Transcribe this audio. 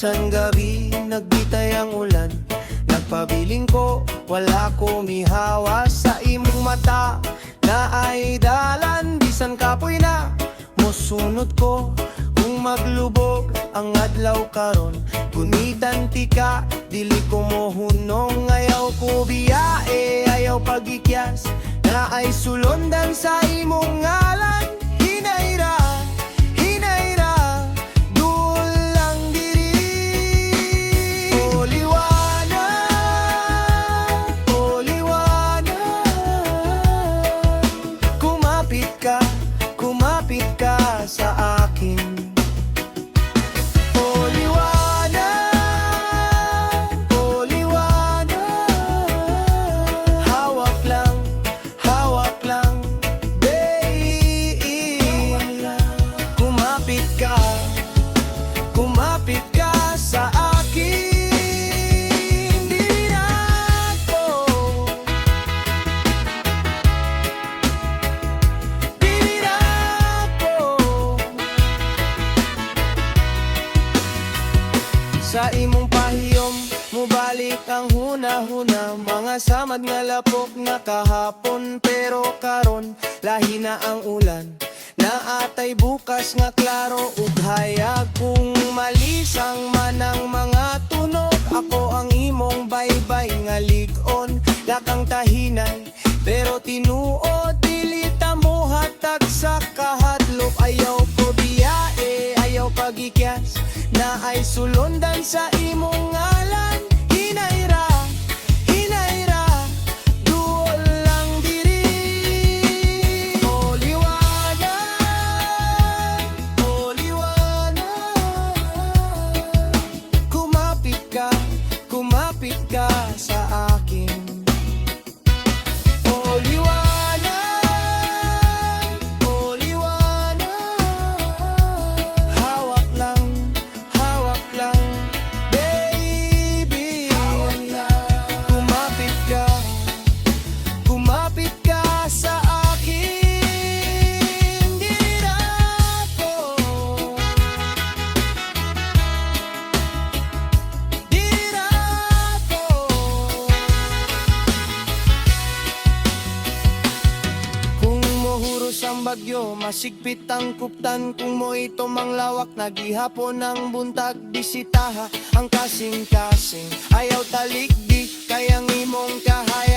Bisan gabi nagbitay ang ulan, nagpabiling ko wala ko mihawa sa imong mata na ay dalan. Bisan kapoy na mosunod ko kung maglubog ang adlaw karon. Gunitan tika dili ko mohunong, ayaw ko biyae, ayaw pagikyas na ay sulondan sa imong ngalan. Hinayra, hinayra, dul lang diri. O liwanag, o liwanag, kumapit ka sa akin. O liwanag, o liwanag, hawak lang, baby. Kumapit ka sa akin. Di na ako, di na ako. Sa imong pahiyom, mubalik ang huna-huna. Mga samad nga lapok na kahapon, pero karon lahi na ang ulan. Naatay bukas nga klaro, ug hayag kung malisang man ang mga tunog. Ako ang imong baybay nga lig-on, dakang tahinay, pero tinuod dili ta mo hatag sa kahadlok. Ayaw ko biyae, ayaw pagikyas na ay sulondan sa imong ngalan. Hinayra, hinayra, duol lang diri. O liwanag, o liwanag, kumapit ka sa akin. O liwanag, o liwanag, hawak lang, baby. Kumapit ka sa akin. Di na ako, di na ako. Kung mohuros ang bagyo, masigpit ang kuptan. Kung mo ito manglawak, nagihapon ang buntag. Bisitaha ang kasing-kasing, ayaw talikdi, kayang imong kahaya.